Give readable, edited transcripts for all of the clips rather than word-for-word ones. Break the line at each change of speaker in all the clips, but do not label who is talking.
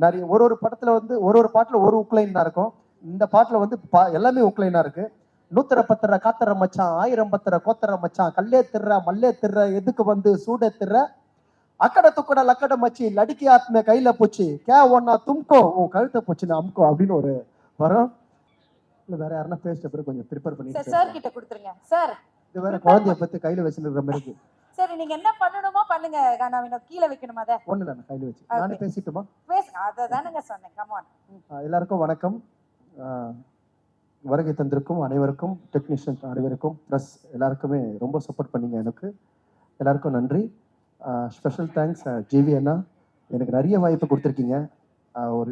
நிறைய ஒரு படத்துல வந்து ஒரு பாட்டுல ஒரு உக்லைன் தான் இருக்கும். இந்த பாட்டுல வந்து எல்லாமே உக்லைனா இருக்கு. 100 காத்தர மச்சான், 1000 கோத்தர மச்சான், கல்லே திர்ற மல்லே திர்ற எதுக்கு வந்து சூட திர்ற, அக்கட துக்கட லக்கட மச்சி லடிக்கி ஆத்ம கையில போச்சு, கே ஒன்னா தும்கோ உன் கழுத்தை போச்சுன்னு அமுக்கோ அப்படின்னு ஒரு வரும். இல்ல வேற யாருன்னா பேசிட்ட பிறகு கொஞ்சம் ப்ரிப்பேர் பண்ணி
சார் கிட்ட கொடுத்துருங்க சார்.
இது வேற குழந்தைய பத்தி கையில வச்சுருக்கிற மாதிரி இருக்கு.
சரி நீங்க என்ன பண்ணணுமோ பண்ணுங்க. நான் கீழே வைக்கணுமா? அதை
ஒண்ணு இல்ல, நான் கையில வச்சு நானே பேசிட்டுமா?
பேசுங்க. அததானங்க சொன்னேன். Come on.
எல்லாருக்கும் வணக்கம். வருகை தந்திருக்கும் அனைவருக்கும், டெக்னீஷியன் அனைவருக்கும், ப்ளஸ் எல்லாருக்குமே ரொம்ப சப்போர்ட் பண்ணீங்க. எனக்கு எல்லாருக்கும் நன்றி. ஸ்பெஷல் தேங்க்ஸ் ஜிவி அண்ணா. எனக்கு நிறைய வாய்ப்பு கொடுத்துருக்கீங்க.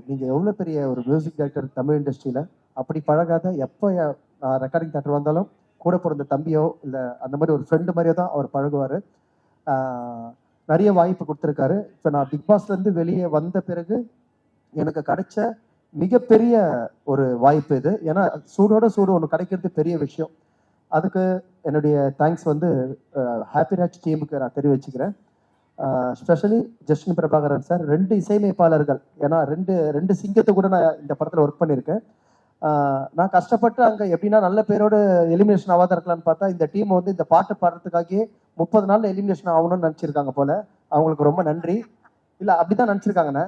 நீங்கள் எவ்வளோ பெரிய ஒரு மியூசிக் டைரக்டர் தமிழ் இண்டஸ்ட்ரியில், அப்படி பழகாத எப்போ ரெக்கார்டிங் தேட்டர் வந்தாலும் கூட பிறந்த தம்பியோ இல்லை அந்த மாதிரி ஒரு ஃப்ரெண்டு மாதிரியோ தான் அவர் பழகுவார். நிறைய வாய்ப்பு கொடுத்துருக்காரு. இப்போ நான் பிக் பாஸ்லேருந்து வெளியே வந்த பிறகு எனக்கு கிடைச்ச மிகப்பெரிய ஒரு வாய்ப்பு இது. ஏன்னா சூடோட சூடு ஒன்று கிடைக்கிறது பெரிய விஷயம். அதுக்கு என்னுடைய தேங்க்ஸ் வந்து ஹாப்பி ராஜ் டீமுக்கு நான் தெரிவிச்சுக்கிறேன். ஸ்பெஷலி ஜஸ்டின் பிரபாகரன் சார், 2 இசையமைப்பாளர்கள். ஏன்னா ரெண்டு சிங்கத்தை கூட நான் இந்த படத்தில் ஒர்க் பண்ணியிருக்கேன். நான் கஷ்டப்பட்டு அங்கே எப்படின்னா நல்ல பேரோடு எலிமினேஷன் ஆகாத இருக்கலான்னு பார்த்தா, இந்த டீம் வந்து இந்த பாட்டு பாடுறதுக்காகவே 30 நாளில் எலிமினேஷன் ஆகணும்னு நினச்சிருக்காங்க போல. அவங்களுக்கு ரொம்ப நன்றி. இல்லை அப்படிதான் நினச்சிருக்காங்கண்ணே.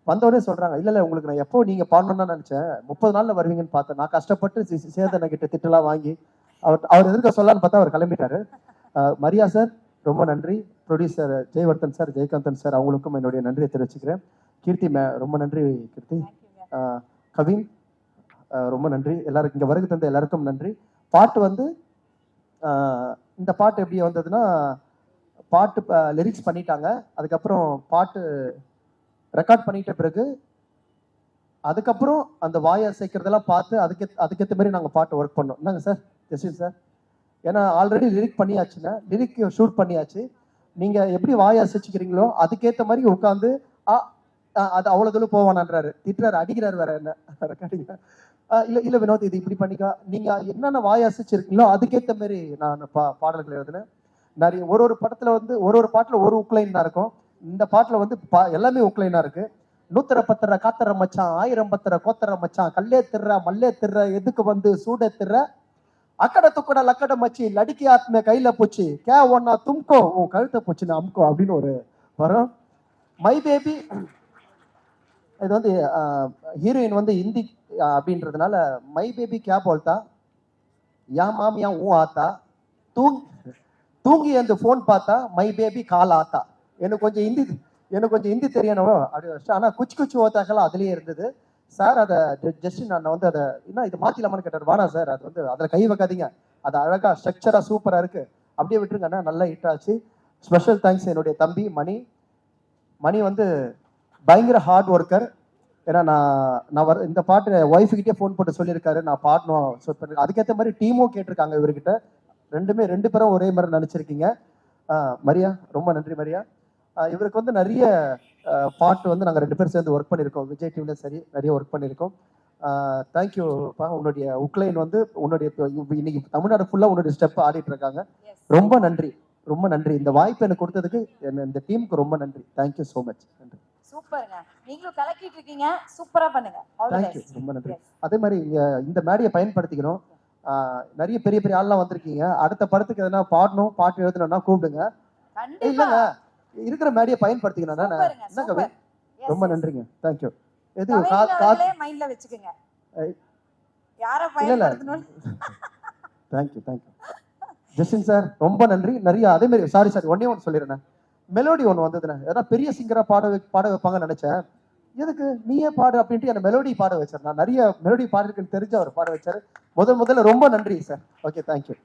வந்தவொடனே சொல்றாங்க, இல்லை உங்களுக்கு நான் எப்போ நீங்கள் பாடணும்னு நினச்சேன், 30 நாளில் வருவீங்கன்னு பார்த்தேன். நான் கஷ்டப்பட்டு சேதனை கிட்ட திட்டலாம் வாங்கி அவர் எதிர்க்க சொல்லலான்னு பார்த்தா அவர் கிளம்பிட்டாரு. மரியா சார் ரொம்ப நன்றி. Producer Jayewardene sir, Jayakanthan sir, அவங்களுக்கும் என்னுடைய நன்றியை தெரிவிச்சுக்கிறேன். கீர்த்தி ரொம்ப நன்றி கீர்த்தி. கவின் ரொம்ப நன்றி. எல்லாருக்கும் இங்கே வருகை தந்த எல்லாருக்கும் நன்றி. பாட்டு வந்து இந்த பாட்டு எப்படி வந்ததுன்னா, பாட்டு லிரிக்ஸ் பண்ணிட்டாங்க. அதுக்கப்புறம் பாட்டு ரெக்கார்ட் பண்ணிட்ட பிறகு அதுக்கப்புறம் அந்த வாயை சேர்க்கறதெல்லாம் பார்த்து அதுக்கேற்ற மாதிரி நாங்கள் பாட்டு ஒர்க் பண்ணோம். என்னங்க சார் ஜஸ்டின் சார்? ஏன்னா ஆல்ரெடி லிரிக் பண்ணியாச்சுன்னா, லிரிக் ஷூட் பண்ணியாச்சு. நீங்கள் எப்படி வாயை அசைச்சிக்கிறீங்களோ அதுக்கேற்ற மாதிரி உட்காந்து அது அவ்வளோ தூரம் போவானான்றாரு, திட்டுறாரு, அடிக்கிறாரு வேற என்ன ரெக்கார்டிங். இல்லை வினோத் இது இப்படி பண்ணிக்கா, நீங்கள் என்னென்ன வாயை அசைச்சிருக்கீங்களோ அதுக்கேற்ற மாதிரி நான் பாடல்கள் எழுதுனேன். நிறைய ஒரு படத்தில் வந்து ஒரு பாட்டில் ஒரு உக்லைன் தான் இருக்கும். இந்த பாட்டில் வந்து எல்லாமே உக்லைனா இருக்கு. 100 காத்தர மச்சான், 1000 கோத்தர மச்சான், கல்லே திர்ற மல்லே திர்ற எதுக்கு வந்து சூட திர்ற, அக்கட துக்கட லக்கட மச்சி லடிக்கி ஆத்ம கையில போச்சு, கே ஒன்னா தும்கோ உன் கழுத்தை போச்சுன்னு அமுக்கோ அப்படின்னு ஒரு வரும். மை பேபி இது வந்து ஹீரோயின் வந்து ஹிந்தி அப்படின்றதுனால மை பேபி கே போல்தா, யா மாம் யா ஊ ஆத்தா, தூங்கி அந்த போன் பார்த்தா மை பேபி கால் ஆத்தா. எனக்கு கொஞ்சம் ஹிந்தி தெரியணும் அப்படி. ஆனால் குச்சி ஓத்தாக்கெல்லாம் அதுலேயே இருந்தது சார். அதை ஜஸ்டின் நான் வந்து அதை என்ன இது மாற்றிலாமான்னு கேட்டார். வாடா சார், அது வந்து அதில் கை வைக்காதீங்க, அது அழகாக ஸ்ட்ரக்சராக சூப்பராக இருக்குது, அப்படியே விட்டுருங்கன்னா நல்லா ஹிட் ஆச்சு. ஸ்பெஷல் தேங்க்ஸ் என்னுடைய தம்பி மணி வந்து பயங்கர ஹார்ட் ஒர்க்கர். ஏன்னா நான் இந்த பாட்டு ஒய்ஃபுக்கிட்டே ஃபோன் போட்டு சொல்லியிருக்காரு நான் பாடணும். அதுக்கேற்ற மாதிரி டீமும் கேட்டிருக்காங்க இவர்கிட்ட. ரெண்டு பேரும் ஒரே மாதிரி நினச்சிருக்கீங்க. மரியா ரொம்ப நன்றி மரியா. இவருக்கு வந்து நிறைய பாட்டு வந்து நாங்கள் 2 பேரும் சேர்ந்து ஒர்க் பண்ணியிருக்கோம். விஜய் டிவில சரி நிறைய ஒர்க் பண்ணியிருக்கோம். தேங்க்யூப்பா. உன்னுடைய உக்லைன் வந்து உன்னுடைய இன்னைக்கு தமிழ்நாடு ஃபுல்லாக உன்னுடைய ஸ்டெப் ஆடிட்டு இருக்காங்க. ரொம்ப நன்றி, ரொம்ப நன்றி. இந்த வாய்ப்பு எனக்கு கொடுத்ததுக்கு இந்த டீமுக்கு ரொம்ப நன்றி. Thank you so much. நன்றி.
சூப்பருங்க, நீங்களும் கலக்கிட்டு இருக்கீங்க, சூப்பரா பண்ணுங்க.
தேங்க்யூ, ரொம்ப நன்றி. அதே மாதிரி இந்த மேடையை பயன்படுத்திக்கணும். நிறைய பெரிய பெரிய ஆள்லாம் வந்திருக்கீங்க. அடுத்த படத்துக்கு எதனா பாடணும், பாட்டு எழுதணும்னா கூப்பிடுங்க. இல்லைங்க, இருக்கிற மேடையை பயன்படுத்திக்கணும். ரொம்ப நன்றிங்க. தேங்க்யூ. எது மைண்ட்ல வெச்சுக்கங்க. யாரை பயன்படுத்தணும். தேங்க்யூ ஜஸ்டின் சார், ரொம்ப நன்றி. நிறைய அதே மாதிரி சாரி ஒன்னே ஒன்று சொல்லிடுறேன். மெலோடி ஒன்று வந்ததுண்ணே, ஏன்னா பெரிய சிங்கரா பாட வைப்பாங்கன்னு நினைச்சேன். எதுக்கு நீயே பாடு அப்படின்ட்டு என்ன மெலோடி பாட வச்சார். நான் நிறைய மெலோடி பாடிருக்குன்னு தெரிஞ்சு அவர் பாட வச்சாரு. முதல்ல ரொம்ப நன்றி சார். Okay, thank you.